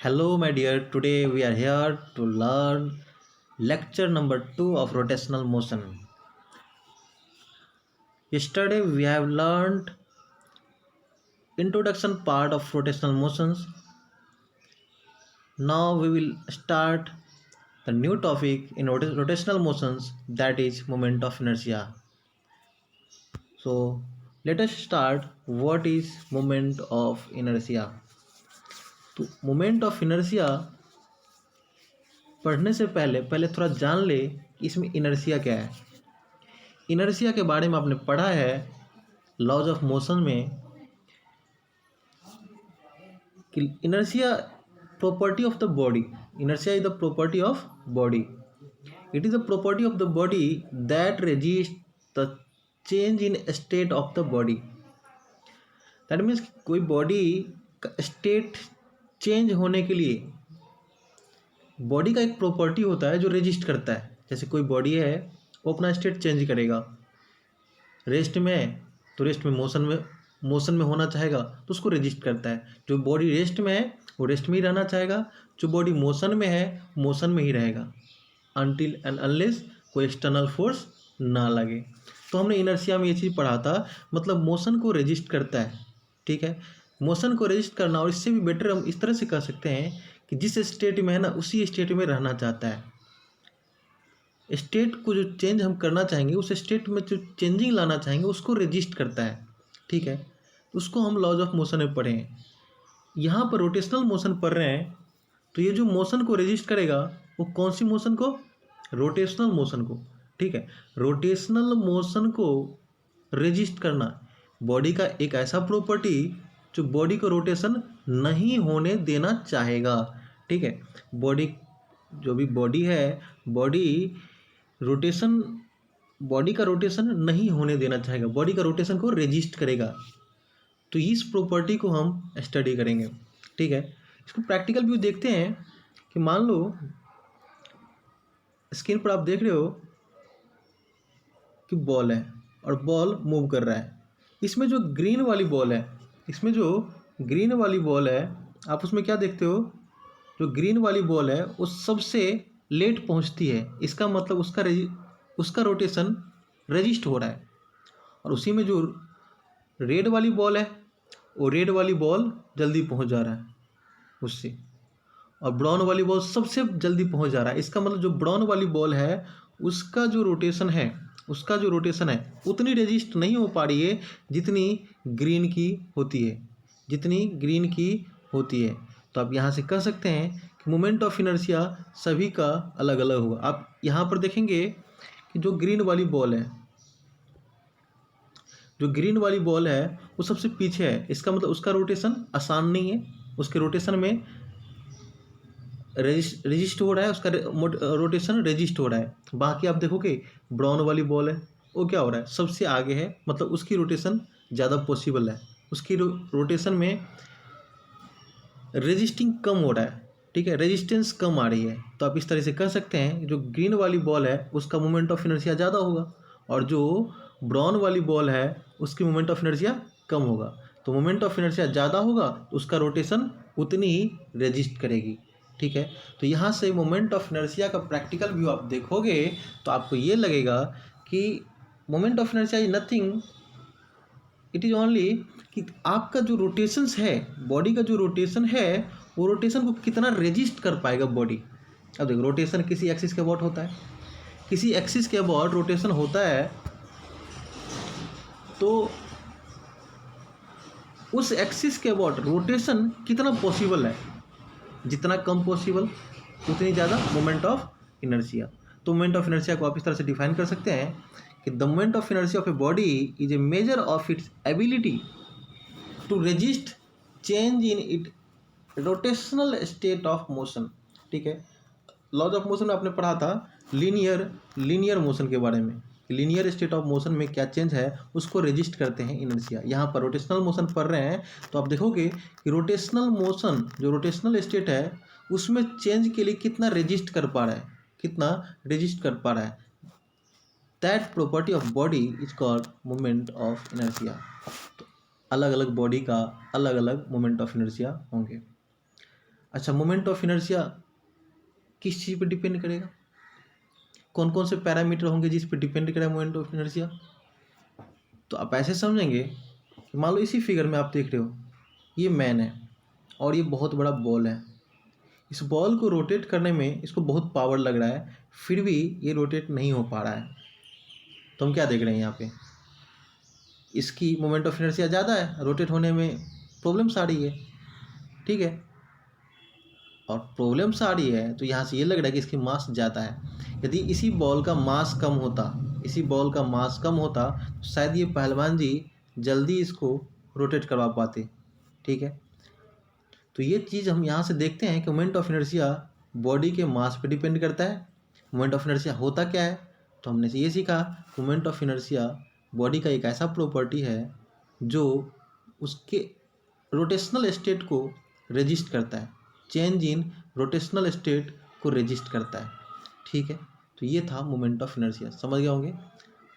Hello, my dear. Today we are here to learn lecture number 2 of rotational motion. Yesterday we have learned introduction part of rotational motions. Now we will start the new topic in rotational motions, that is moment of inertia. So let us start. What is moment of inertia? तो moment of inertia पढ़ने से पहले पहले थोड़ा जान ले कि इसमें इनर्शिया क्या है। इनर्शिया के बारे में आपने पढ़ा है लॉज ऑफ मोशन में कि inertia property of the body. Inertia is the property of body. It is the property of the body that resist the change in state of the body. That means कोई body का state change होने के लिए body का एक property होता है जो रेजिस्ट करता है। जैसे कोई बॉडी है वो अपना स्टेट चेंज करेगा, रेस्ट में तो रेस्ट में मोशन में होना चाहेगा तो उसको रेजिस्ट करता है। जो बॉडी रेस्ट में है वो रेस्ट में ही रहना चाहेगा, जो बॉडी मोशन में है मोशन में ही रहेगा अनटिल एंड अनलेस कोई एक्सटर्नल फोर्स ना लगे। तो हमने इनर्शिया में ये चीज़ पढ़ा था, मतलब मोशन को रेजिस्ट करता है। ठीक है, मोशन को रेजिस्ट करना, और इससे भी बेटर हम इस तरह से कह सकते हैं कि जिस स्टेट में है ना उसी स्टेट में रहना चाहता है। स्टेट को जो चेंज हम करना चाहेंगे, उस स्टेट में जो चेंजिंग लाना चाहेंगे उसको रेजिस्ट करता है। ठीक है, उसको हम लॉज ऑफ मोशन में पढ़े हैं। यहाँ पर रोटेशनल मोशन पढ़ रहे हैं तो ये जो मोशन को रेजिस्ट करेगा वो कौन सी मोशन को? रोटेशनल मोशन को। ठीक है, रोटेशनल मोशन को रेजिस्ट करना बॉडी का एक ऐसा प्रॉपर्टी जो बॉडी को रोटेशन नहीं होने देना चाहेगा। ठीक है, बॉडी जो भी बॉडी है, बॉडी का रोटेशन नहीं होने देना चाहेगा, बॉडी का रोटेशन को रेजिस्ट करेगा। तो इस प्रॉपर्टी को हम स्टडी करेंगे। ठीक है, इसको प्रैक्टिकल व्यू देखते हैं कि मान लो स्क्रीन पर आप देख रहे हो कि बॉल है और बॉल मूव कर रहा है। इसमें जो ग्रीन वाली बॉल है, आप उसमें क्या देखते हो? जो ग्रीन वाली बॉल है वो सबसे लेट पहुंचती है। इसका मतलब उसका रोटेशन रेजिस्ट हो रहा है। और उसी में जो रेड वाली बॉल है वो रेड वाली बॉल जल्दी पहुंच जा रहा है उससे, और ब्राउन वाली बॉल सबसे जल्दी पहुंच जा रहा है। इसका मतलब जो ब्राउन वाली बॉल है उसका जो रोटेशन है उतनी रेजिस्ट नहीं हो पा रही है जितनी ग्रीन की होती है। तो आप यहाँ से कह सकते हैं कि मोमेंट ऑफ इनर्शिया सभी का अलग अलग होगा। आप यहाँ पर देखेंगे कि जो ग्रीन वाली बॉल है वो सबसे पीछे है। इसका मतलब उसका रोटेशन आसान नहीं है, उसके रोटेशन में रेजिस्ट हो रहा है, उसका रोटेशन रेजिस्ट हो रहा है। बाकी आप देखोगे ब्राउन वाली बॉल है वो क्या हो रहा है? सबसे आगे है, मतलब उसकी रोटेशन ज़्यादा पॉसिबल है, उसकी रोटेशन में रेजिस्टिंग कम हो रहा है। ठीक है, रेजिस्टेंस कम आ रही है। तो आप इस तरह से कह सकते हैं जो ग्रीन वाली बॉल है उसका मोमेंट ऑफ इनर्शिया ज़्यादा होगा, और जो ब्राउन वाली बॉल है उसकी मोमेंट ऑफ इनर्शिया कम होगा। तो मोमेंट ऑफ इनर्शिया ज़्यादा होगा तो उसका रोटेशन उतनी ही रेजिस्ट करेगी। ठीक है, तो यहाँ से मोमेंट ऑफ इनर्शिया का प्रैक्टिकल व्यू आप देखोगे तो आपको ये लगेगा कि moment of inertia is nothing, it is only कि आपका जो रोटेशंस है, बॉडी का जो रोटेशन है वो रोटेशन को कितना रेजिस्ट कर पाएगा बॉडी। अब देखो, रोटेशन किसी एक्सिस के अबाउट होता है, किसी एक्सिस के अबाउट रोटेशन होता है तो उस एक्सिस के अबाउट रोटेशन कितना पॉसिबल है, जितना कम पॉसिबल उतनी ज़्यादा मोमेंट ऑफ इनर्शिया। तो मोमेंट ऑफ इनर्शिया को आप इस तरह से डिफाइन कर सकते हैं कि the moment of inertia of a body is a measure of its ability to resist change in it rotational state of motion. ठीक है, लॉज ऑफ मोशन में आपने पढ़ा था लीनियर मोशन के बारे में। लीनियर स्टेट ऑफ मोशन में क्या चेंज है उसको रेजिस्ट करते हैं इनर्शिया। यहाँ पर रोटेशनल मोशन पढ़ रहे हैं तो आप देखोगे कि रोटेशनल मोशन, जो रोटेशनल स्टेट है उसमें चेंज के लिए कितना रेजिस्ट कर पा रहा है, that property of body is called moment of inertia. तो अलग अलग बॉडी का अलग अलग मोमेंट ऑफ इनर्शिया होंगे। अच्छा, मोमेंट ऑफ इनर्शिया किस चीज़ पे डिपेंड करेगा? कौन कौन से पैरामीटर होंगे जिस पे डिपेंड करेगा मोमेंट ऑफ इनर्शिया? तो आप ऐसे समझेंगे कि मान लो इसी फिगर में आप देख रहे हो, ये मैन है और ये बहुत बड़ा बॉल है। इस बॉल को रोटेट करने में इसको बहुत पावर लग रहा है, फिर भी ये रोटेट नहीं हो पा रहा है। तो हम क्या देख रहे हैं यहाँ पे, इसकी मोमेंट ऑफ इनर्शिया ज़्यादा है, रोटेट होने में प्रॉब्लम्स आ रही है। ठीक है, और प्रॉब्लम्स आ रही है तो यहाँ से ये लग रहा है कि इसकी मास ज़्यादा है। यदि इसी बॉल का मास कम होता, इसी बॉल का मास कम होता तो शायद ये पहलवान जी जल्दी इसको रोटेट करवा पाते। ठीक है, तो ये चीज़ हम यहाँ से देखते हैं कि मोमेंट ऑफ इनर्शिया बॉडी के मास पे डिपेंड करता है। मोमेंट ऑफ इनर्शिया होता क्या है, तो हमने ये सीखा, मोमेंट ऑफ इनर्शिया बॉडी का एक ऐसा प्रॉपर्टी है जो उसके रोटेशनल स्टेट को रजिस्ट करता है, चेंज इन रोटेशनल स्टेट को रजिस्ट करता है। ठीक है, तो ये था मोमेंट ऑफ इनर्शिया। समझ गए होंगे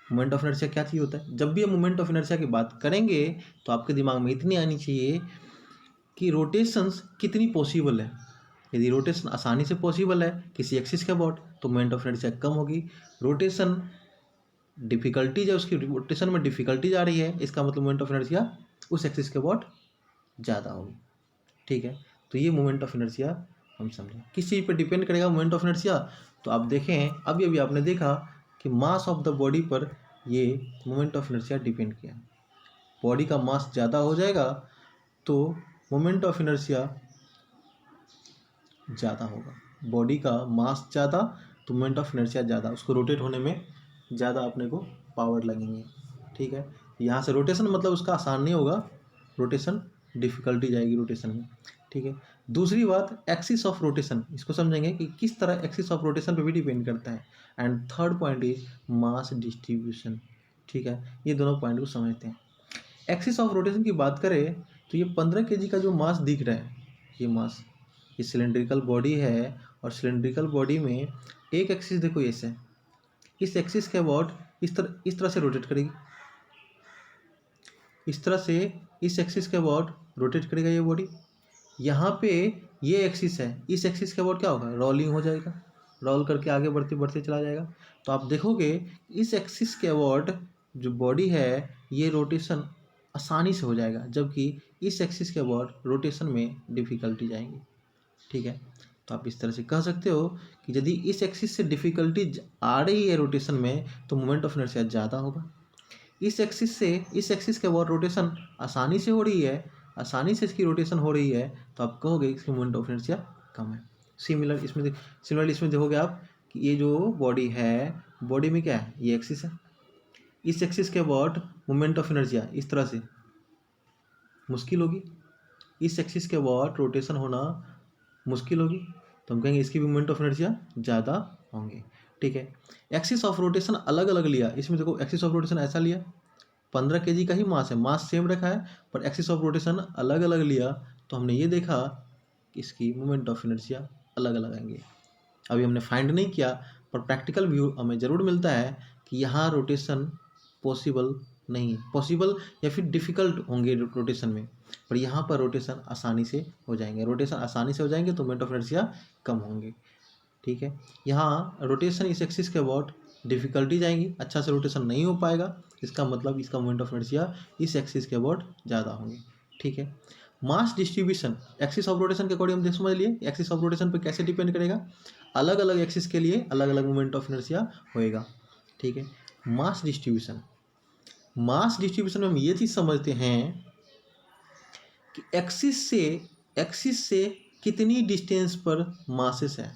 मोमेंट ऑफ इनर्शिया क्या चीज़ होता है। जब भी हम मोमेंट ऑफ इनर्शिया की बात करेंगे तो आपके दिमाग में इतनी आनी चाहिए कि रोटेशंस कितनी पॉसिबल है। यदि रोटेशन आसानी से पॉसिबल है किसी एक्सिस के अबाउट तो मोमेंट ऑफ इनर्शिया कम होगी। रोटेशन डिफिकल्टीज है, उसकी रोटेशन में डिफिकल्टीज आ रही है, इसका मतलब मोमेंट ऑफ इनर्शिया उस एक्सिस के अबाउट ज़्यादा होगी। ठीक है, तो ये मोमेंट ऑफ इनर्शिया हम समझें। किस चीज़ पर डिपेंड करेगा मोमेंट ऑफ इनर्शिया, तो आप देखें अभी अभी आपने देखा कि मास ऑफ द बॉडी पर ये मोमेंट ऑफ इनर्शिया डिपेंड किया। बॉडी का मास ज़्यादा हो जाएगा तो मोमेंट ऑफ इनर्शिया ज़्यादा होगा। बॉडी का मास ज़्यादा तो मोमेंट ऑफ इनर्शिया ज़्यादा, उसको रोटेट होने में ज़्यादा अपने को पावर लगेंगे। ठीक है, यहाँ से रोटेशन मतलब उसका आसान नहीं होगा, रोटेशन डिफिकल्टी जाएगी रोटेशन में। ठीक है, दूसरी बात एक्सिस ऑफ रोटेशन, इसको समझेंगे कि किस तरह एक्सिस ऑफ रोटेशन पे भी डिपेंड करता है। And third point is mass distribution. ठीक है, ये दोनों पॉइंट को समझते हैं। एक्सिस ऑफ रोटेशन की बात करें तो ये 15 kg का जो मास दिख रहा है, ये मास, ये सिलेंड्रिकल बॉडी है और सिलेंड्रिकल बॉडी में एक एक्सिस देखो ऐसे, इस एक्सिस के अबाउट इस तरह से रोटेट करेगी, इस तरह से इस एक्सिस के अबाउट रोटेट करेगा ये बॉडी। यहाँ पे ये एक्सिस है, इस एक्सिस के अबाउट क्या होगा, रोलिंग हो जाएगा, रोल करके आगे बढ़ते बढ़ते चला जाएगा। तो आप देखोगे इस एक्सिस के अबाउट जो बॉडी है ये रोटेशन आसानी से हो जाएगा, जबकि इस एक्सिस के अबाउट रोटेशन में डिफ़िकल्टी जाएंगी। ठीक है, तो आप इस तरह से कह सकते हो कि यदि इस एक्सिस से डिफ़िकल्टी आ रही है रोटेशन में तो मोमेंट ऑफ इनर्शिया ज़्यादा होगा। इस एक्सिस से इस एक्सिस के अबाउट रोटेशन आसानी से हो रही है, आसानी से इसकी रोटेशन हो रही है, तो आप कहोगे इसकी मोमेंट ऑफ इनर्शिया कम है। सिमिलरली इसमें देखोगे आप कि ये जो बॉडी है, बॉडी में क्या है, ये एक्सिस है, इस एक्सिस के अबाउट मोमेंट ऑफ इनर्शिया इस तरह से मुश्किल होगी, इस एक्सिस के अबाउट रोटेशन होना मुश्किल होगी, तो हम कहेंगे इसकी भी मोमेंट ऑफ इनर्शिया ज़्यादा होंगे। ठीक है, एक्सिस ऑफ रोटेशन अलग अलग लिया, इसमें देखो एक्सिस ऑफ रोटेशन ऐसा लिया, 15 kg का ही मास है, मास सेम रखा है पर एक्सिस ऑफ रोटेशन अलग अलग लिया, तो हमने ये देखा कि इसकी मोमेंट ऑफ इनर्शिया अलग अलग आएंगे। अभी हमने फाइंड नहीं किया पर प्रैक्टिकल व्यू हमें ज़रूर मिलता है कि यहाँ रोटेशन पॉसिबल नहीं है, पॉसिबल या फिर डिफ़िकल्ट होंगे रोटेशन में, पर यहाँ पर रोटेशन आसानी से हो जाएंगे। रोटेशन आसानी से हो जाएंगे तो मोमेंट ऑफ इनर्शिया कम होंगे। ठीक है, यहाँ रोटेशन इस एक्सिस के अबाउट डिफ़िकल्टी जाएंगी, अच्छा से रोटेशन नहीं हो पाएगा, इसका मतलब इसका मोमेंट ऑफ इनर्शिया इस एक्सिस के अबाउट ज़्यादा होंगे। ठीक है, mass distribution axis of rotation के अकॉर्डिंग हम देख समझ लिए एक्सिस ऑफ रोटेशन पे कैसे डिपेंड करेगा, अलग अलग एक्सिस के लिए अलग अलग मोमेंट ऑफ इनर्शिया होएगा। ठीक है, मास डिस्ट्रीब्यूशन, मास डिस्ट्रीब्यूशन में हम ये चीज़ समझते हैं कि एक्सिस से कितनी डिस्टेंस पर मासेस है।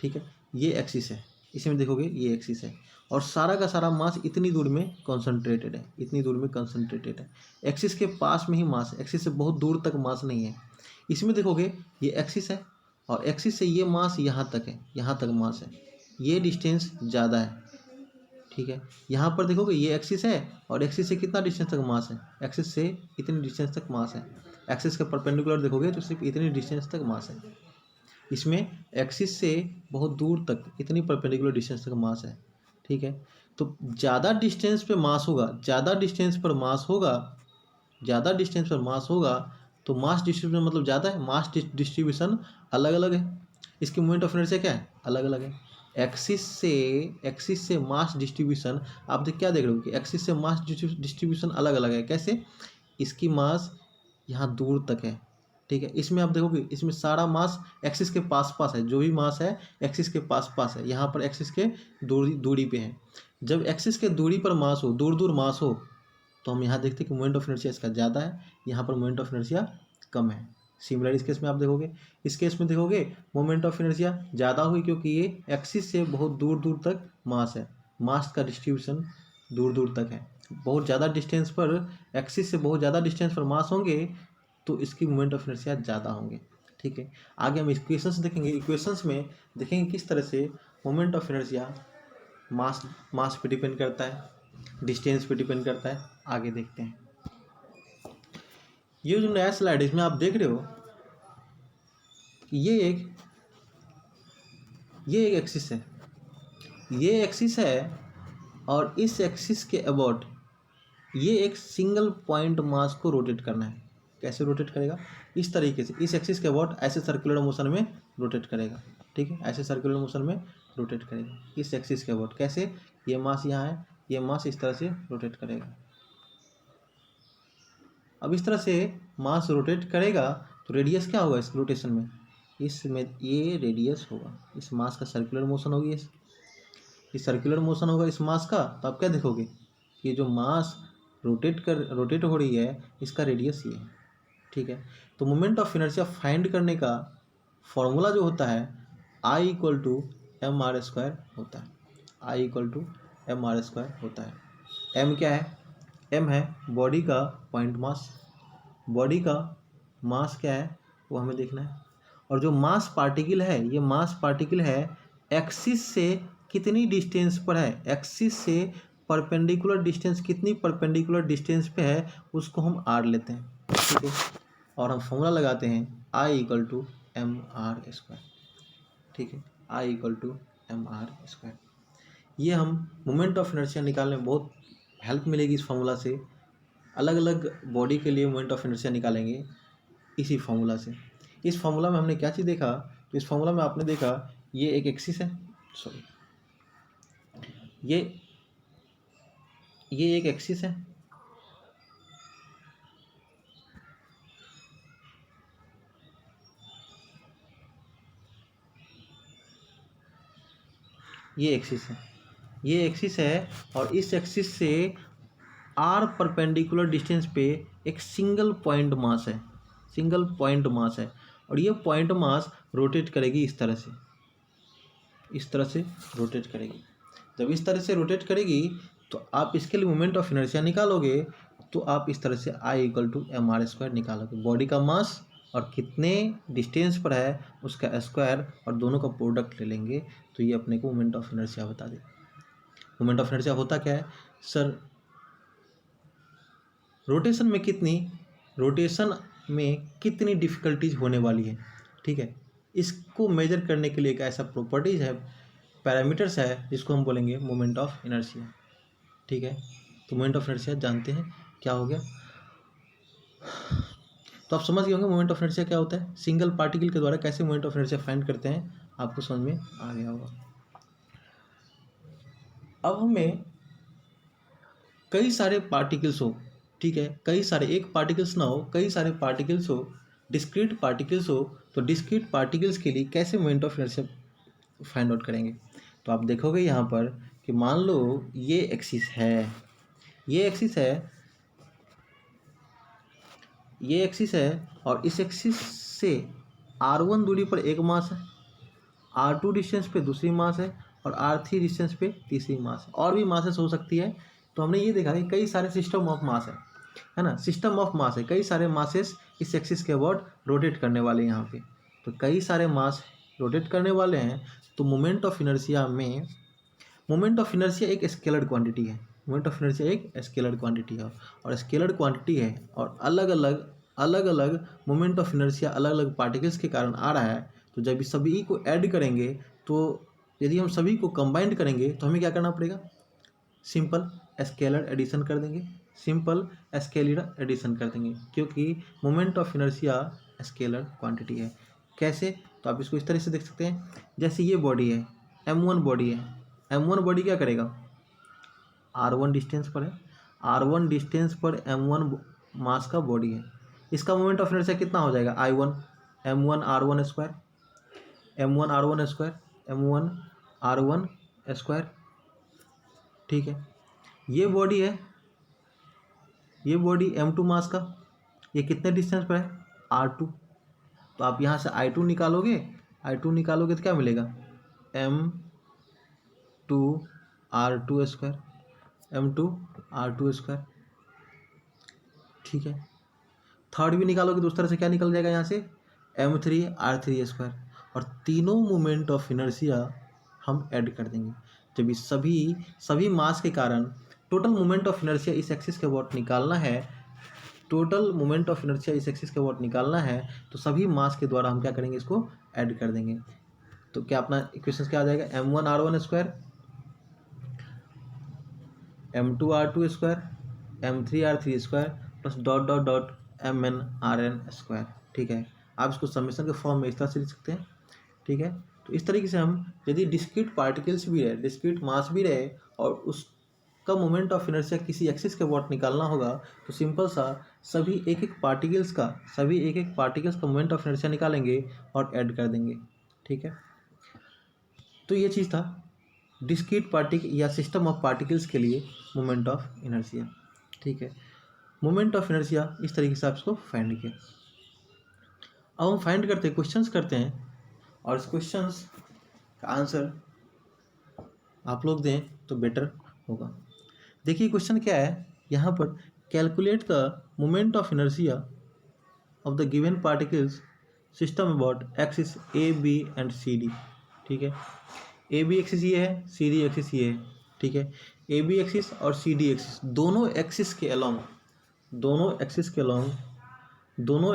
ठीक है, ये एक्सिस है, इसमें देखोगे ये एक्सिस है और सारा का सारा मास इतनी दूर में कॉन्सेंट्रेटेड है, इतनी दूर में कॉन्सेंट्रेटेड है। एक्सिस के पास में ही मास है, एक्सिस से बहुत दूर तक मास नहीं है। इसमें देखोगे ये एक्सिस है और एक्सिस से ये मास यहाँ तक है, यहाँ तक मास है, ये डिस्टेंस ज़्यादा है। ठीक है, यहाँ पर देखोगे ये एक्सिस है और एक्सिस से कितना डिस्टेंस तक मास है, एक्सिस से इतनी डिस्टेंस तक मास है। एक्सिस के परपेंडिकुलर देखोगे तो सिर्फ इतनी डिस्टेंस तक मास है। इसमें एक्सिस से बहुत दूर तक इतनी परपेंडिकुलर डिस्टेंस तक मास है। ठीक है, तो ज़्यादा डिस्टेंस पे मास होगा, ज़्यादा डिस्टेंस पर मास होगा, ज़्यादा डिस्टेंस पर मास होगा तो मास डिस्ट्रीब्यूशन मतलब ज़्यादा है, मास डिस्ट्रीब्यूशन अलग अलग है, इसकी मोमेंट ऑफ इनर्शिया क्या है, अलग अलग है। एक्सिस से मास डिस्ट्रीब्यूशन आप क्या देख रहे हो कि एक्सिस से मास डिस्ट्रीब्यूशन अलग अलग है। कैसे? इसकी मास यहाँ दूर तक है, ठीक है। इसमें आप देखोगे इसमें सारा मास एक्सिस के पास पास है, जो भी मास है एक्सिस के पास पास है, यहाँ पर एक्सिस के दूरी पे है। जब एक्सिस के दूरी पर मास हो, दूर दूर मास हो, तो हम यहाँ देखते हैं कि मोमेंट ऑफ इनर्शिया इसका ज़्यादा है, यहाँ पर मोमेंट ऑफ इनर्शिया कम है। सिमिलर इस केस में आप देखोगे, इस केस में देखोगे मोमेंट ऑफ इनर्शिया ज़्यादा हुई क्योंकि ये एक्सिस से बहुत दूर दूर तक मास है, मास का डिस्ट्रीब्यूशन दूर दूर तक है। बहुत ज़्यादा डिस्टेंस पर, एक्सिस से बहुत ज़्यादा डिस्टेंस पर मास होंगे तो इसकी मोमेंट ऑफ इनर्शिया ज़्यादा होंगे, ठीक है। आगे हम इक्वेशंस देखेंगे, इक्वेशंस में देखेंगे किस तरह से मोमेंट ऑफ इनर्शिया मास पे डिपेंड करता है, डिस्टेंस पे डिपेंड करता है। आगे देखते हैं। ये जो नया स्लाइड है इसमें आप देख रहे हो कि ये एक एक्सिस है, ये एक्सिस है, और इस एक्सिस के अबाउट ये एक सिंगल पॉइंट मास को रोटेट करना है। कैसे रोटेट करेगा? इस तरीके से, इस एक्सिस के अबाउट ऐसे सर्कुलर मोशन में रोटेट करेगा, ठीक है, ऐसे सर्कुलर मोशन में रोटेट करेगा इस एक्सिस के अबाउट। कैसे? ये मास यहाँ है, ये मास इस तरह से रोटेट करेगा। अब इस तरह से मास रोटेट करेगा तो रेडियस क्या होगा इस रोटेशन में? इसमें ये रेडियस होगा, इस मास का सर्कुलर मोशन होगी, इस सर्कुलर मोशन होगा इस मास का। तो आप क्या देखोगे कि जो मास रोटेट हो रही है इसका रेडियस ये है, ठीक है। तो मोमेंट ऑफ इनर्शिया फाइंड करने का फॉर्मूला जो होता है I = mr² होता है, I = mr² होता है। m क्या है? m है बॉडी का पॉइंट मास, बॉडी का मास क्या है वो हमें देखना है। और जो मास पार्टिकल है, ये मास पार्टिकल है एक्सिस से कितनी डिस्टेंस पर है, एक्सिस से परपेंडिकुलर डिस्टेंस, कितनी परपेंडिकुलर डिस्टेंस पे है उसको हम r लेते हैं, ठीक है। और हम फॉर्मूला लगाते हैं I = mr², ठीक है, I = mr²। ये हम मोमेंट ऑफ इनर्शिया निकालने में बहुत हेल्प मिलेगी इस फार्मूला से। अलग अलग बॉडी के लिए मोमेंट ऑफ इनर्शिया निकालेंगे इसी फार्मूला से। इस फार्मूला में हमने क्या चीज़ देखा? तो इस फार्मूला में आपने देखा ये एक एक्सिस है, सॉरी ये एक एक्सिस है, ये एक्सिस है, और इस एक्सिस से r परपेंडिकुलर डिस्टेंस पे एक सिंगल पॉइंट मास है, और ये पॉइंट मास रोटेट करेगी इस तरह से रोटेट करेगी। जब इस तरह से रोटेट करेगी तो आप इसके लिए मोमेंट ऑफ इनर्शिया निकालोगे, तो आप इस तरह से I = mr² निकालोगे। बॉडी का मास और कितने डिस्टेंस पर है उसका स्क्वायर और दोनों का प्रोडक्ट ले लेंगे, तो ये अपने को मोमेंट ऑफ इनर्शिया बता देगा। मोमेंट ऑफ इनर्शिया होता क्या है सर? रोटेशन में कितनी डिफ़िकल्टीज होने वाली है, ठीक है। इसको मेजर करने के लिए एक ऐसा प्रॉपर्टीज है, पैरामीटर्स है, जिसको हम बोलेंगे मोमेंट ऑफ इनर्शिया, ठीक है। तो मोमेंट ऑफ इनर्शिया जानते हैं क्या हो गया। तो आप समझ गए होंगे मोमेंट ऑफ इनर्शिया क्या होता है, सिंगल पार्टिकल के द्वारा कैसे मोमेंट ऑफ इनर्शिया फाइंड करते हैं, आपको समझ में आ गया होगा। अब हमें कई सारे पार्टिकल्स हो, ठीक है, कई सारे, एक पार्टिकल्स ना हो, कई सारे पार्टिकल्स हो, डिस्क्रीट पार्टिकल्स हो, तो डिस्क्रीट पार्टिकल्स के लिए कैसे moment of inertia find out करेंगे? तो आप देखोगे यहाँ पर कि मान लो ये एक्सिस है, ये एक्सिस है, और इस एक्सिस से r1 दूरी पर एक मास है, r2 डिस्टेंस पे दूसरी मास है, और r3 डिस्टेंस पे तीसरी मास है। और भी मासेस हो सकती है। तो हमने ये देखा कि कई सारे सिस्टम ऑफ मास है ना, सिस्टम ऑफ मास है, कई सारे मासेस इस एक्सिस के अबाउट रोटेट करने वाले हैं यहाँ पे। तो कई सारे मास रोटेट करने वाले हैं, तो मोमेंट ऑफ इनर्शिया एक स्केलर क्वांटिटी है, मोमेंट ऑफ इनर्शिया एक स्केलर क्वांटिटी है, और स्केलर क्वांटिटी है, और अलग अलग मोमेंट ऑफ इनर्शिया अलग अलग पार्टिकल्स के कारण आ रहा है। तो जब सभी को ऐड करेंगे, तो यदि हम सभी को कंबाइंड करेंगे तो हमें क्या करना पड़ेगा? सिंपल स्केलर एडिशन कर देंगे, सिंपल स्केलर एडिशन कर देंगे, क्योंकि moment of inertia scalar quantity है। कैसे? तो आप इसको इस तरह से देख सकते हैं, जैसे ये बॉडी है, m1 बॉडी है, m1 बॉडी क्या करेगा, r1 डिस्टेंस पर है, r1 डिस्टेंस पर m1 मास का बॉडी है, इसका मोमेंट ऑफ इनर्शिया कितना हो जाएगा, i1 m1 r1 square, m1 r1 square, m1 r1 square. ठीक है, ये बॉडी है, ये बॉडी m2 मास का, ये कितने डिस्टेंस पर है, r2। तो आप यहाँ से i2 निकालोगे, i2 निकालोगे तो क्या मिलेगा, m2 r2 square, m2 r2 square. ठीक है, थर्ड भी निकालोगे तो उस तरह से क्या निकल जाएगा यहाँ से, m3 r3 स्क्वायर। और तीनों मोमेंट ऑफ इनर्शिया हम ऐड कर देंगे। जब इस सभी मास के कारण टोटल मोमेंट ऑफ इनर्शिया इस एक्सिस के अबाउट निकालना है, टोटल मोमेंट ऑफ इनर्शिया इस एक्सिस के अबाउट निकालना है, तो सभी मास के द्वारा हम क्या करेंगे, इसको ऐड कर देंगे। तो क्या अपना इक्वेशन क्या आ जाएगा, m1 r1 square, m2 r2 square, m3 r3 square plus dot dot dot mn rn square. ठीक है, आप इसको समेशन के फॉर्म में इस तरह से लिख सकते हैं। ठीक है, तो इस तरीके से हम, यदि डिस्क्रीट पार्टिकल्स भी रहे, डिस्क्रीट मास भी रहे, और उसका मोमेंट ऑफ इनर्शिया किसी एक्सिस के अबाउट निकालना होगा, तो सिंपल सा सभी एक एक पार्टिकल्स का मोमेंट ऑफ इनर्शिया निकालेंगे और ऐड कर देंगे। ठीक है, तो ये चीज़ था डिस्क्रीट पार्टिकल या सिस्टम ऑफ पार्टिकल्स के लिए मोमेंट ऑफ इनर्शिया। ठीक है, मोमेंट ऑफ इनर्शिया इस तरीके से आप इसको फाइंड किया। अब हम फाइंड करते हैं, क्वेश्चंस करते हैं, और इस क्वेश्चंस का आंसर आप लोग दें तो बेटर होगा। देखिए क्वेश्चन क्या है यहाँ पर, calculate the moment of inertia of the given particles system about axis A B and C D. ठीक है, ए बी एक्सिस ये है, सी डी एक्सिस ये है। ठीक है, ए बी एक्सिस और सी डी एक्सिस दोनों एक्सिस के अलोंग, दोनों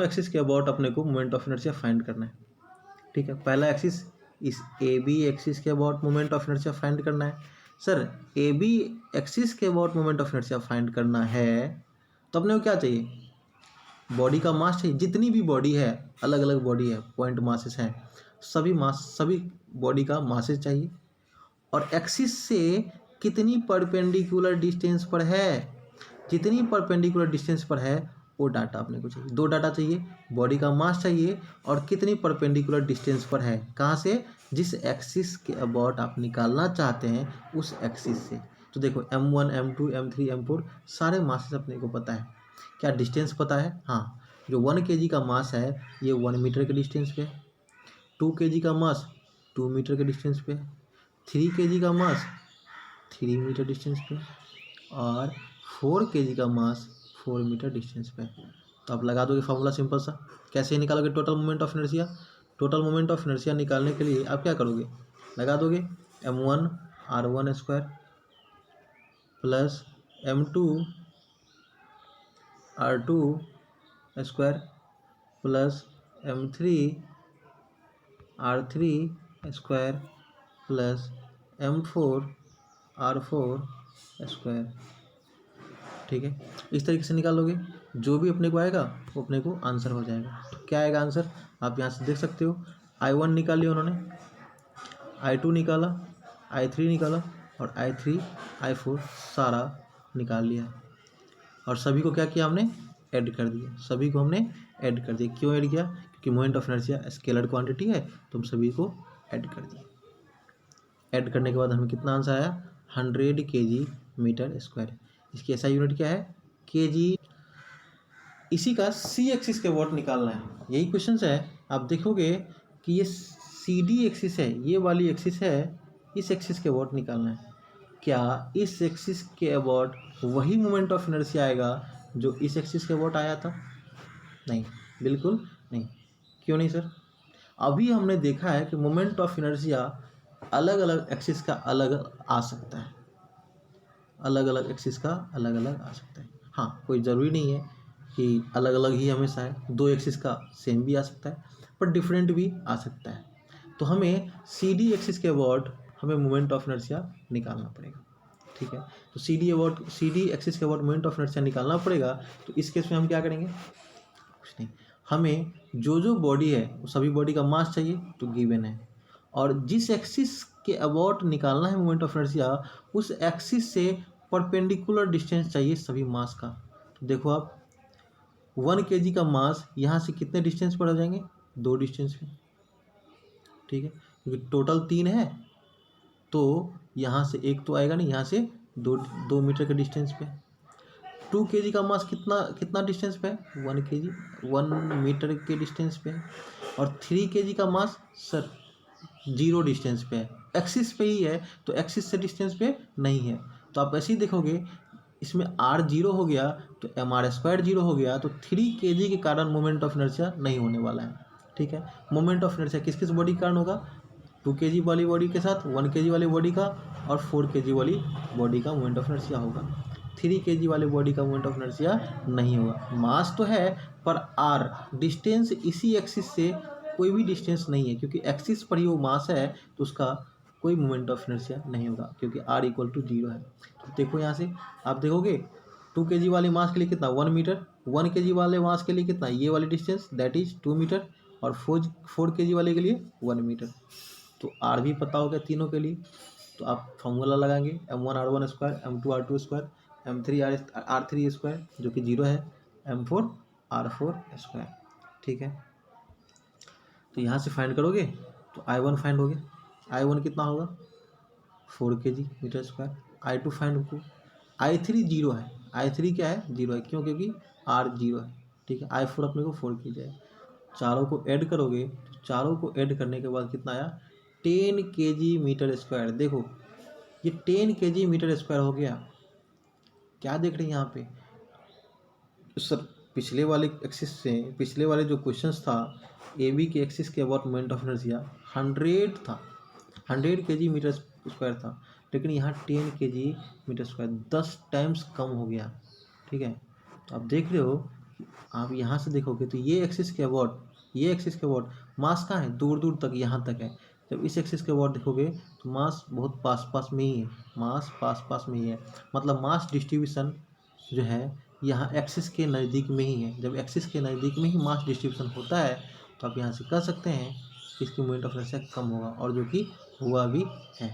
एक्सिस के अबाउट अपने को मोमेंट ऑफ इनर्शिया फाइंड करना है। ठीक है, पहला एक्सिस, इस ए बी एक्सिस के about moment of inertia find करना है। सर ए बी एक्सिस के about moment of inertia find करना है, तो अपने को क्या चाहिए, बॉडी का मास चाहिए। जितनी भी बॉडी है, अलग अलग बॉडी है, पॉइंट मासेस हैं, सभी बॉडी का मासेस चाहिए, और एक्सिस से कितनी परपेंडिकुलर डिस्टेंस पर है, जितनी परपेंडिकुलर डिस्टेंस पर है वो डाटा अपने को चाहिए। दो डाटा चाहिए, बॉडी का मास चाहिए और कितनी परपेंडिकुलर डिस्टेंस पर है, कहाँ से, जिस एक्सिस के अबाउट आप निकालना चाहते हैं उस एक्सिस से। तो देखो m1 m2 m3 m4 सारे मासेस अपने को पता है। क्या डिस्टेंस पता है, हाँ, जो 1 kg का मास है ये 1 मीटर के डिस्टेंस पे, 2 kg का मास 2 मीटर के डिस्टेंस पे, 3 kg का मास 3 मीटर डिस्टेंस पे, और 4 kg का मास 4 मीटर डिस्टेंस पे। तो आप लगा दोगे फार्मूला सिंपल सा। कैसे निकालोगे total moment of inertia, total moment of inertia निकालने के लिए आप क्या करोगे, लगा दोगे m1 r1 square plus m2 r2 square plus m3 r3 square plus m4 r4 square. ठीक है, इस तरीके से निकालोगे, जो भी अपने को आएगा वो अपने को आंसर हो जाएगा। तो क्या आएगा आंसर, आप यहाँ से देख सकते हो, I1 निकाली उन्होंने, I2 निकाला, I3 निकाला, और I3 I4 सारा निकाल लिया, और सभी को क्या किया हमने, ऐड कर दिया, सभी को हमने ऐड कर दिया। क्यों ऐड किया, क्योंकि moment of inertia scalar quantity है, तो हम सभी को ऐड कर दिए। ऐड करने के बाद हमें कितना आंसर आया, 100 kg मीटर स्क्वायर। इसकी ऐसा यूनिट क्या है, kg। इसी का सी एक्सिस के अबाउट निकालना है, यही क्वेश्चन है। आप देखोगे कि ये सी डी एक्सिस है, ये वाली एक्सिस है, इस एक्सिस के अबाउट निकालना है। क्या इस एक्सिस के अबाउट वही मोमेंट ऑफ इनर्शिया आएगा जो इस एक्सिस के अबाउट आया था, नहीं, बिल्कुल नहीं। क्यों नहीं सर, अभी हमने देखा है कि मोमेंट ऑफ इनर्शिया अलग अलग एक्सिस का अलग आ सकता है, अलग अलग एक्सिस का अलग अलग आ सकता है। हाँ, कोई ज़रूरी नहीं है कि अलग अलग ही हमेशा है, दो एक्सिस का सेम भी आ सकता है, पर डिफरेंट भी आ सकता है। तो हमें सी डी एक्सिस के अबाउट हमें मोमेंट ऑफ इनर्शिया निकालना पड़ेगा। ठीक। ठीक है। तो सी डी एक्सिस के अबाउट मोमेंट ऑफ इनर्शिया निकालना पड़ेगा। तो इस केस में हम क्या करेंगे, कुछ नहीं, हमें जो बॉडी है वो सभी बॉडी का मास चाहिए, तो गिवन है, और जिस एक्सिस के अबाउट निकालना है मोमेंट ऑफ इनर्शिया उस एक्सिस से परपेंडिकुलर डिस्टेंस चाहिए सभी मास का। तो देखो आप 1 kg का मास यहाँ से कितने डिस्टेंस पर आ जाएंगे, 2 डिस्टेंस पे, ठीक है, क्योंकि टोटल 3 है, तो यहाँ से एक तो आएगा नहीं, यहाँ से 2 मीटर के डिस्टेंस पे। 2 kg का मास कितना डिस्टेंस पे है, 1 kg 1 मीटर के डिस्टेंस पे है। और 3 kg का मास सर 0 डिस्टेंस पे है, एक्सिस पे ही है, तो एक्सिस से डिस्टेंस पे नहीं है। तो आप ऐसे ही देखोगे इसमें r 0 हो गया तो mr² 0 हो गया, तो 3 kg के कारण मोमेंट ऑफ इनर्शिया नहीं होने वाला है, ठीक है। मोमेंट ऑफ इनर्शिया किस किस बॉडी के कारण होगा, 2 kg वाली बॉडी के साथ 1 kg वाली बॉडी का, और 4 kg वाली बॉडी का मोमेंट ऑफ इनर्शिया होगा। 3 kg वाले बॉडी का मोमेंट ऑफ इनर्शिया नहीं होगा। मास तो है पर r डिस्टेंस इसी एक्सिस से कोई भी डिस्टेंस नहीं है, क्योंकि एक्सिस पर ही वो मास है, तो उसका कोई मोमेंट ऑफ इनर्शिया नहीं होगा, क्योंकि r इक्वल टू 0 है। तो देखो यहाँ से आप देखोगे 2 kg वाले मास के लिए कितना 1 मीटर, 1 kg वाले मास के लिए कितना, ये वाली डिस्टेंस दैट इज 2 मीटर, और 4 kg वाले के लिए 1 मीटर। तो r भी पता हो गया तीनों के लिए, तो आप फॉर्मूला लगाएंगे m1r1 square, m2r2 square, m3r3 square जो कि 0 है, m4r4 स्क्वायर, ठीक है। तो यहाँ से फाइंड करोगे तो I1 फाइंड हो गया, I1 कितना होगा 4 kg metre square. I2 find हो, I3 0 है, I3 क्या है 0 है, क्यों, क्योंकि R 0 है, ठीक है। I4 अपने को 4 kg है। चारों को ऐड करोगे तो चारों को ऐड करने के बाद कितना आया 10 kg मीटर स्क्वायर। देखो ये 10 kg मीटर स्क्वायर हो गया। क्या देख रहे हैं यहाँ पे सर, पिछले वाले एक्सिस से, पिछले वाले जो क्वेश्चंस था ए बी के एक्सिस के अबाउट मोमेंट ऑफ इनर्शिया 100 था, 100 kg मीटर स्क्वायर था, लेकिन यहाँ 10 kg मीटर स्क्वायर 10 टाइम्स कम हो गया, ठीक है। तो आप देख रहे हो, आप यहाँ से देखोगे तो ये एक्सिस के अबाउट, ये एक्सिस के अबाउट मास कहाँ है, दूर दूर तक यहाँ तक है। जब इस एक्सिस के अबाउट देखोगे तो मास बहुत पास पास में ही है, मास पास पास में ही है, मतलब मास डिस्ट्रीब्यूशन जो है यहाँ एक्सिस के नज़दीक में ही है। जब एक्सिस के नज़दीक में ही मास डिस्ट्रीब्यूशन होता है तो आप यहाँ से कह सकते हैं कि इसकी मोमेंट ऑफ इनर्शिया कम होगा, और जो कि हुआ भी है,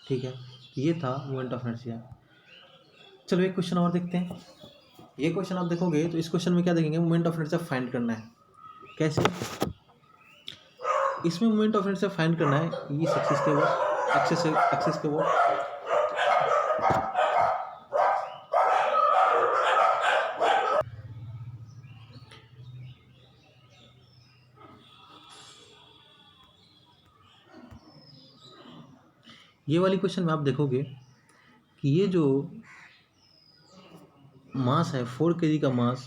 ठीक है। ये था मोमेंट ऑफ इनर्शिया। चलो एक क्वेश्चन और देखते हैं। ये क्वेश्चन आप देखोगे तो इस क्वेश्चन में क्या देखेंगे, मोमेंट ऑफ इनर्शिया फाइंड करना है। कैसे, इसमें मोमेंट ऑफ इनर्शिया फाइंड करना है इस एक्सिस के ऊपर, एक्सिस के ऊपर। ये वाली क्वेश्चन में आप देखोगे कि ये जो मास है 4 kg का मास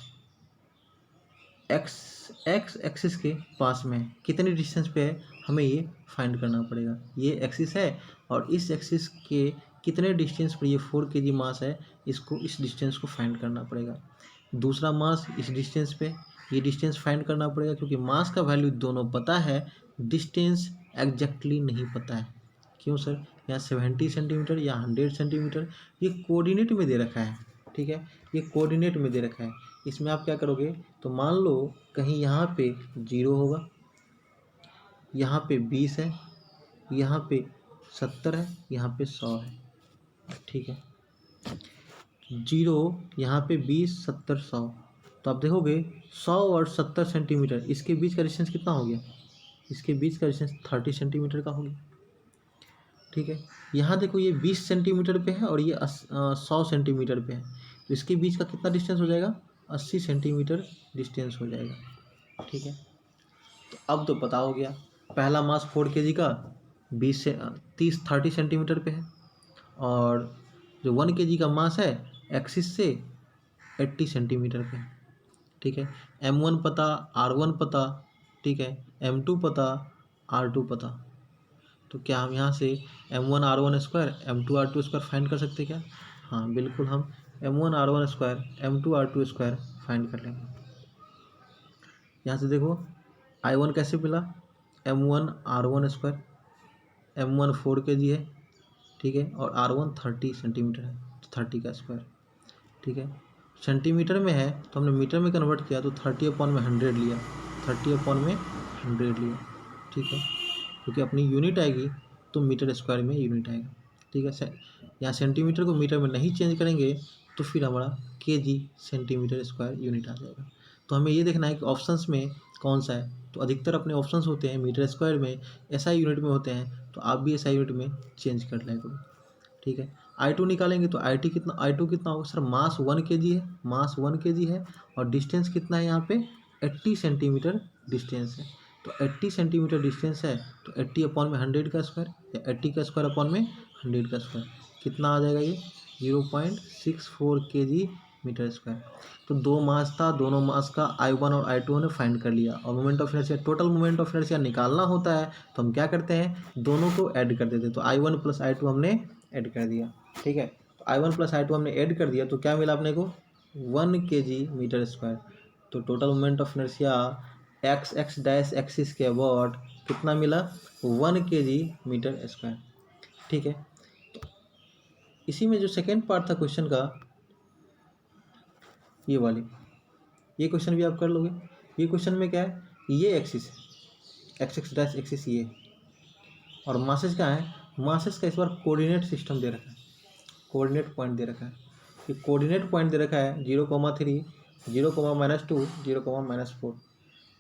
एक्स एक्सिस के पास में कितने डिस्टेंस पे है, हमें ये फाइंड करना पड़ेगा। ये एक्सिस है और इस एक्सिस के कितने डिस्टेंस पर ये 4 kg मास है, इसको इस डिस्टेंस को फाइंड करना पड़ेगा। दूसरा मास इस डिस्टेंस पे, ये डिस्टेंस फाइंड करना पड़ेगा, क्योंकि मास का वैल्यू दोनों पता है, डिस्टेंस एग्जैक्टली नहीं पता है। क्यों सर, यहाँ 70 सेंटीमीटर या 100 सेंटीमीटर ये कोऑर्डिनेट में दे रखा है, ठीक है, ये कोऑर्डिनेट में दे रखा है। इसमें आप क्या करोगे, तो मान लो कहीं यहाँ पे 0 होगा, यहाँ पे 20 है, यहाँ पे 70 है, यहाँ पे 100 है, ठीक है। 0 यहाँ पे 20 70 100, तो आप देखोगे 100 और 70 सेंटीमीटर इसके बीच का डिस्टेंस कितना हो गया, इसके बीच का डिस्टेंस 30 सेंटीमीटर का हो गया, ठीक है। यहाँ देखो ये 20 सेंटीमीटर पे है और ये 100 सेंटीमीटर पे है, तो इसके बीच का कितना डिस्टेंस हो जाएगा, 80 सेंटीमीटर डिस्टेंस हो जाएगा, ठीक है। तो अब तो पता हो गया, पहला मास 4 kg का 30 सेंटीमीटर पे है, और जो 1 kg का मास है एक्सिस से 80 सेंटीमीटर पे है, ठीक है। M1 पता, R1 पता, ठीक है, M2 पता, R2 पता। तो क्या हम यहाँ से M1R1 square M2R2 square find कर सकते हैं क्या, हाँ बिल्कुल, हम M1R1 square M2R2 square find कर लेंगे। यहाँ से देखो I1 कैसे मिला, M1R1 स्क्वायर, M1 4 kg है, ठीक है, और R1 30 सेंटीमीटर है, 30 का स्क्वायर, ठीक है। सेंटीमीटर में है तो हमने मीटर में कन्वर्ट किया तो 30/100 लिया, 30/100 लिया, ठीक है, क्योंकि अपनी यूनिट आएगी तो मीटर स्क्वायर में यूनिट आएगा, ठीक है। यहाँ सेंटीमीटर को मीटर में नहीं चेंज करेंगे तो फिर हमारा केजी सेंटीमीटर स्क्वायर यूनिट आ जाएगा। तो हमें ये देखना है कि ऑप्शंस में कौन सा है, तो अधिकतर अपने ऑप्शंस होते हैं मीटर स्क्वायर में, एसआई यूनिट में होते हैं, तो आप भी एसआई यूनिट में चेंज कर लिया करो, ठीक है। I2 निकालेंगे तो I2 कितना होगा सर, मास 1 kg है, मास 1 kg है और डिस्टेंस कितना है यहाँ पे 80 सेंटीमीटर डिस्टेंस है। तो 80 सेंटीमीटर डिस्टेंस है तो 80/100 का स्क्वायर या 80 का स्क्वायर अपॉन में 100 का स्क्वायर कितना आ जाएगा, ये 0.64 kg मीटर स्क्वायर। तो दो मास था, दोनों मास का I1 और I2 हमने फाइंड कर लिया और moment of inertia, total moment of inertia निकालना होता है तो हम क्या करते हैं, दोनों को ऐड कर देते हैं। तो I1 + I2 हमने ऐड कर दिया, ठीक है। तो I1 + I2 हमने ऐड कर दिया तो क्या मिला अपने को 1 kg मीटर स्क्वायर। तो total moment of inertia x dash axis के अबाउट कितना मिला 1 kg मीटर स्क्वायर, ठीक है। तो इसी में जो सेकेंड पार्ट था क्वेश्चन का, ये वाली, ये क्वेश्चन भी आप कर लोगे। ये क्वेश्चन में क्या है, ये एक्सिस एक्स डैश एक्सिस ये, और मासेस क्या है, मासेस का इस बार कोऑर्डिनेट सिस्टम दे रखा है, कोऑर्डिनेट पॉइंट दे रखा है। ये कोऑर्डिनेट पॉइंट दे रखा है 0,3, 0,-2, 0,-4।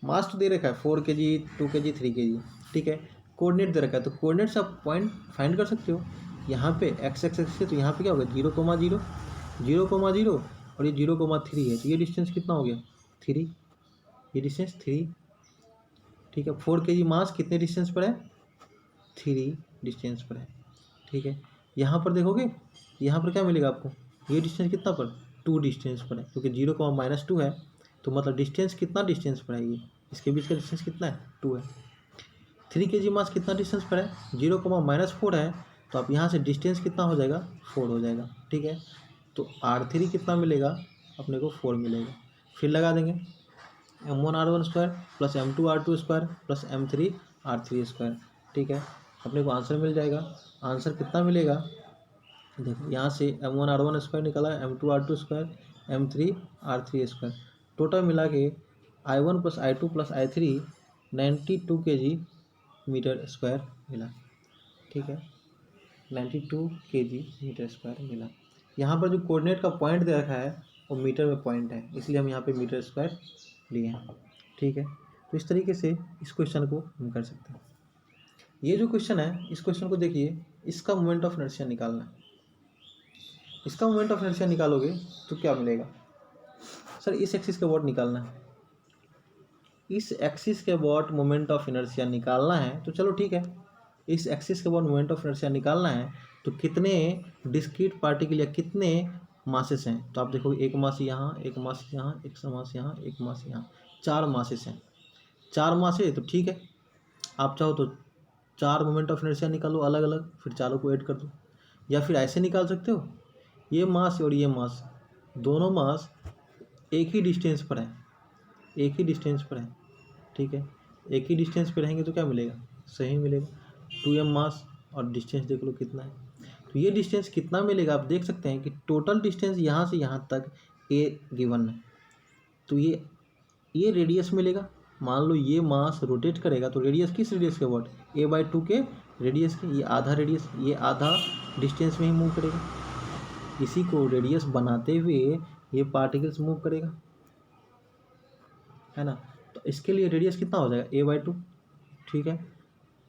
मास तो दे रखा है 4 kg, 2 kg, 3 kg, ठीक है। कोऑर्डिनेट दे रखा है तो कोऑर्डिनेट से आप पॉइंट फाइंड कर सकते हो। यहाँ पे एक्स एक्सिस है तो यहाँ पे क्या होगा 0,0, 0,0 और ये 0,3 है तो ये डिस्टेंस कितना हो गया 3, ये डिस्टेंस 3, ठीक है। 4 kg मास कितने डिस्टेंस पर है 3 डिस्टेंस पर है, ठीक है। यहाँ पर देखोगे, यहाँ पर क्या मिलेगा आपको, ये डिस्टेंस कितना पर 2 डिस्टेंस पर है, क्योंकि 0,-2 है तो मतलब डिस्टेंस कितना डिस्टेंस पर है, ये इसके बीच का डिस्टेंस कितना है 2 है। 3 kg मास कितना डिस्टेंस पर है 0,-4 है, तो आप यहाँ से डिस्टेंस कितना हो जाएगा 4 हो जाएगा, ठीक है। तो R3 कितना मिलेगा अपने को 4 मिलेगा। फिर लगा देंगे M1R1² + M2R2² + M3R3², ठीक है। अपने को आंसर मिल जाएगा। आंसर कितना मिलेगा, देखो यहाँ से M1R1² निकला, M2R2², M3R3², टोटल मिला के I1 + I2 + I3 92 kg metre square मिला, ठीक है, 92 kg मीटर स्क्वायर मिला। यहाँ पर जो कोऑर्डिनेट का पॉइंट दे रखा है वो मीटर में पॉइंट है, इसलिए हम यहाँ पे मीटर स्क्वायर लिए हैं, ठीक है। तो इस तरीके से इस क्वेश्चन को हम कर सकते हैं। ये जो क्वेश्चन है, इस क्वेश्चन को देखिए, इसका मोमेंट ऑफ इनर्शिया निकालना है। इसका मोमेंट ऑफ इनर्शिया निकालोगे तो क्या मिलेगा सर, इस एक्सिस के अबाउट निकालना है, इस एक्सिस के अबाउट मोमेंट ऑफ इनर्शिया निकालना है। तो चलो ठीक है, इस एक्सिस के अबाउट मोमेंट ऑफ इनर्शिया निकालना है तो कितने डिस्क्रीट पार्टिकल या कितने मासेस हैं, तो आप देखोगे एक मास यहाँ, एक मास यहाँ, एक मास यहाँ, एक मास यहाँ, 4 मासेस हैं। 4 मास है तो ठीक है, आप चाहो तो 4 मोमेंट ऑफ इनर्शिया निकालो अलग अलग, फिर चारों को ऐड कर दो, या फिर ऐसे निकाल सकते हो, ये मास और ये मास, दोनों मास एक ही डिस्टेंस पर है, एक ही डिस्टेंस पर है, ठीक है। एक ही डिस्टेंस पर रहेंगे तो क्या मिलेगा, सही मिलेगा। 2m मास और डिस्टेंस देख लो कितना है, तो ये डिस्टेंस कितना मिलेगा, आप देख सकते हैं कि टोटल डिस्टेंस यहाँ से यहाँ तक a गिवन है, तो ये रेडियस मिलेगा। मान लो ये मास रोटेट करेगा तो रेडियस किस रेडियस के अबाउट a/2 के रेडियस के, ये आधा रेडियस, ये आधा डिस्टेंस में ही मूव करेगा, इसी को रेडियस बनाते हुए ये पार्टिकल्स मूव करेगा, है ना। तो इसके लिए रेडियस कितना हो जाएगा a/2, ठीक है।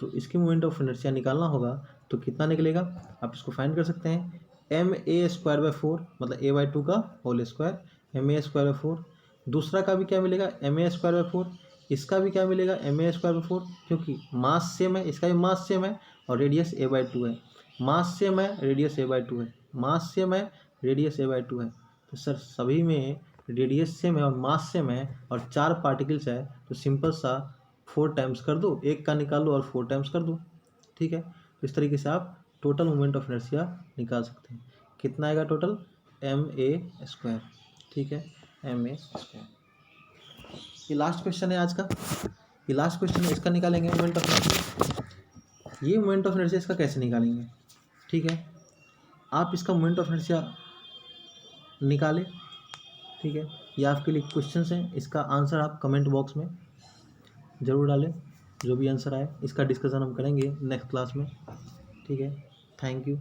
तो इसकी मोमेंट ऑफ इनर्शिया निकालना होगा तो कितना निकलेगा, आप इसको फाइंड कर सकते हैं, ma²/4 मतलब a/2 का होल स्क्वायर, ma²/4। दूसरा का भी क्या मिलेगा ma²/4, इसका भी क्या मिलेगा ma²/4, क्योंकि मास सेम है, इसका भी मास सेम है और रेडियस a/2 है, मास सेम है रेडियस a/2 है, मास सेम है रेडियस a/2 है। तो सर सभी में रेडियस सेम है और मास सेम है और 4 पार्टिकल्स है, तो सिंपल सा 4 टाइम्स कर दो, एक का निकाल लो और 4 टाइम्स कर दो, ठीक है। तो इस तरीके से आप टोटल मोमेंट ऑफ इनर्शिया निकाल सकते हैं। कितना आएगा टोटल ma², ठीक है, ma²। ये लास्ट क्वेश्चन है आज का, ये लास्ट क्वेश्चन है, इसका निकालेंगे मोमेंट ऑफ इनर्शिया। ये मोमेंट ऑफ इनर्शिया इसका कैसे निकालेंगे, ठीक है। आप इसका मोमेंट ऑफ इनर्शिया निकालें, ठीक है। ये आपके लिए क्वेश्चंस हैं, इसका आंसर आप कमेंट बॉक्स में ज़रूर डालें। जो भी आंसर आए इसका डिस्कशन हम करेंगे नेक्स्ट क्लास में, ठीक है। Thank you.